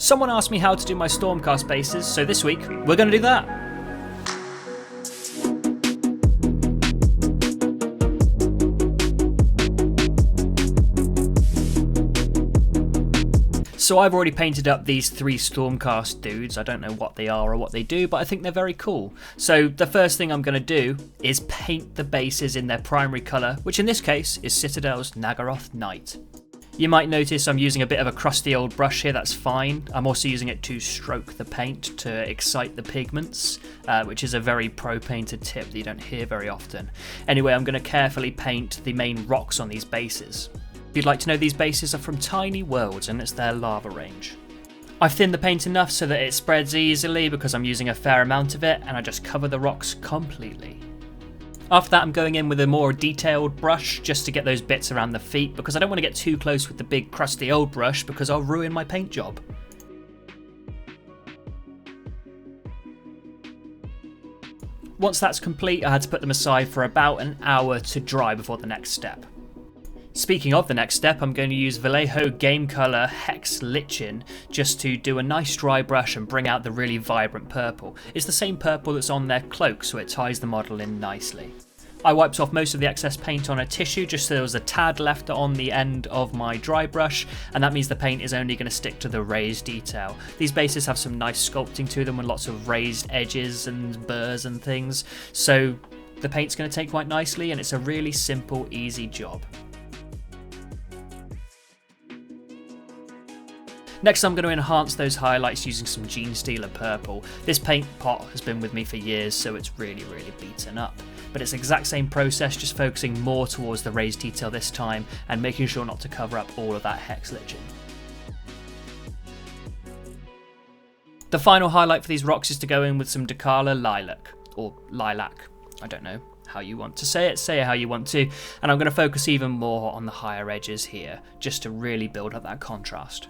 Someone asked me how to do my Stormcast bases, so this week we're going to do that. So I've already painted up these 3 Stormcast dudes. I don't know what they are or what they do, but I think they're very cool. So the first thing I'm going to do is paint the bases in their primary colour, which in this case is Citadel's Nagaroth Knight. You might notice I'm using a bit of a crusty old brush here, that's fine. I'm also using it to stroke the paint to excite the pigments, which is a very pro painter tip that you don't hear very often. Anyway, I'm going to carefully paint the main rocks on these bases. If you'd like to know, these bases are from Tiny Worlds and it's their lava range. I've thinned the paint enough so that it spreads easily because I'm using a fair amount of it, and I just cover the rocks completely. After that, I'm going in with a more detailed brush just to get those bits around the feet, because I don't want to get too close with the big crusty old brush because I'll ruin my paint job. Once that's complete, I had to put them aside for about an hour to dry before the next step. Speaking of the next step, I'm going to use Vallejo Game Colour Hex Lichen just to do a nice dry brush and bring out the really vibrant purple. It's the same purple that's on their cloak, so it ties the model in nicely. I wiped off most of the excess paint on a tissue just so there was a tad left on the end of my dry brush, and that means the paint is only going to stick to the raised detail. These bases have some nice sculpting to them with lots of raised edges and burrs and things, so the paint's going to take quite nicely, and it's a really simple, easy job. Next, I'm going to enhance those highlights using some Gene Stealer Purple. This paint pot has been with me for years, so it's really beaten up. But it's the exact same process, just focusing more towards the raised detail this time and making sure not to cover up all of that hex lichen. The final highlight for these rocks is to go in with some Decala Lilac, or Lilac, I don't know how you want to say it how you want to, and I'm going to focus even more on the higher edges here, just to really build up that contrast.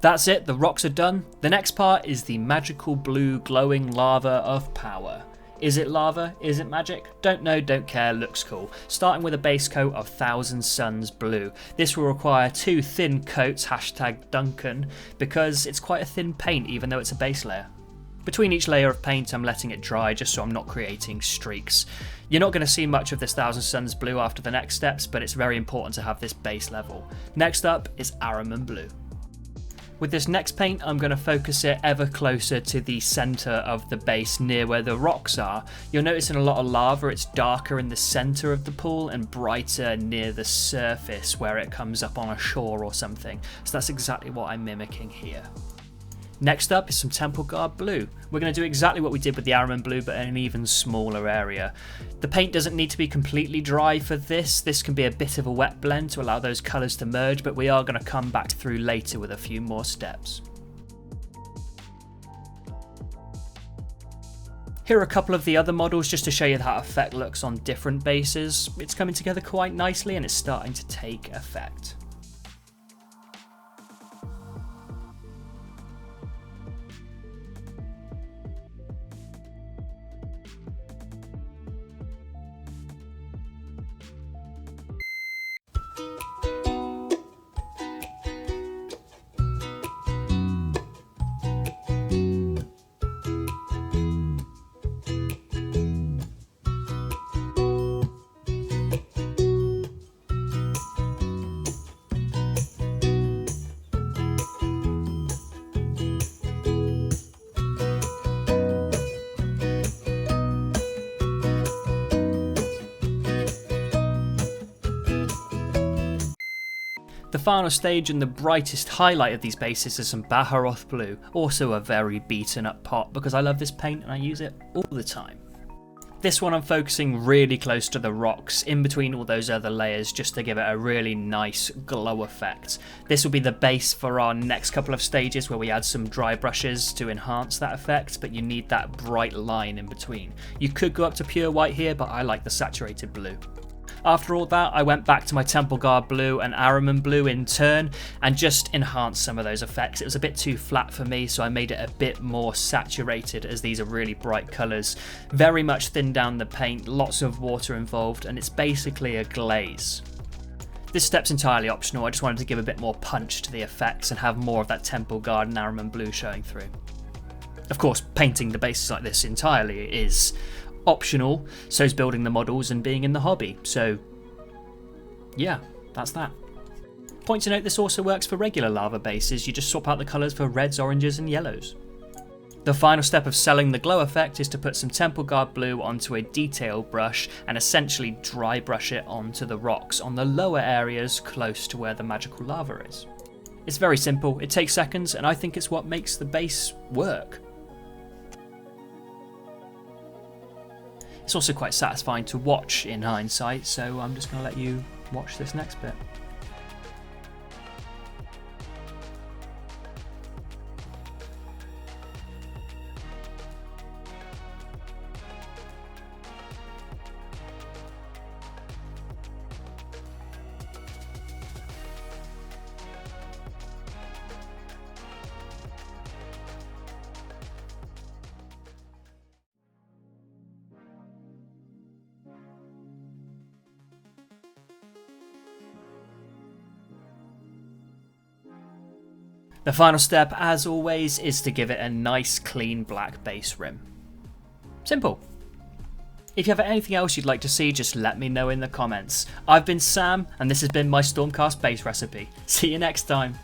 That's it, the rocks are done. The next part is the magical blue glowing lava of power. Is it lava? Is it magic? Don't know, don't care, looks cool. Starting with a base coat of Thousand Suns blue. This will require 2 thin coats, #Duncan, because it's quite a thin paint even though it's a base layer. Between each layer of paint I'm letting it dry just so I'm not creating streaks. You're not going to see much of this Thousand Suns blue after the next steps, but it's very important to have this base level. Next up is Araman blue. With this next paint, I'm going to focus it ever closer to the centre of the base near where the rocks are. You'll notice in a lot of lava it's darker in the centre of the pool and brighter near the surface where it comes up on a shore or something. So that's exactly what I'm mimicking here. Next up is some Temple Guard blue. We're going to do exactly what we did with the Araman blue, but in an even smaller area. The paint doesn't need to be completely dry for this. This can be a bit of a wet blend to allow those colours to merge, but we are going to come back through later with a few more steps. Here are a couple of the other models just to show you how effect looks on different bases. It's coming together quite nicely and it's starting to take effect. The final stage and the brightest highlight of these bases is some Baharoth blue, also a very beaten up pot because I love this paint and I use it all the time. This one I'm focusing really close to the rocks, in between all those other layers, just to give it a really nice glow effect. This will be the base for our next couple of stages where we add some dry brushes to enhance that effect, but you need that bright line in between. You could go up to pure white here, but I like the saturated blue. After all that, I went back to my Temple Guard blue and Araman blue in turn and just enhanced some of those effects. It was a bit too flat for me, so I made it a bit more saturated as these are really bright colours. Very much thinned down the paint, lots of water involved, and it's basically a glaze. This step's entirely optional, I just wanted to give a bit more punch to the effects and have more of that Temple Guard and Ahriman blue showing through. Of course, painting the bases like this entirely is optional, so is building the models and being in the hobby, so yeah, that's that. Point to note, this also works for regular lava bases, you just swap out the colours for reds, oranges and yellows. The final step of selling the glow effect is to put some Temple Guard blue onto a detail brush and essentially dry brush it onto the rocks on the lower areas close to where the magical lava is. It's very simple, it takes seconds, and I think it's what makes the base work. It's also quite satisfying to watch in hindsight, so I'm just going to let you watch this next bit. The final step, as always, is to give it a nice clean black base rim. Simple. If you have anything else you'd like to see, just let me know in the comments. I've been Sam, and this has been my Stormcast base recipe. See you next time.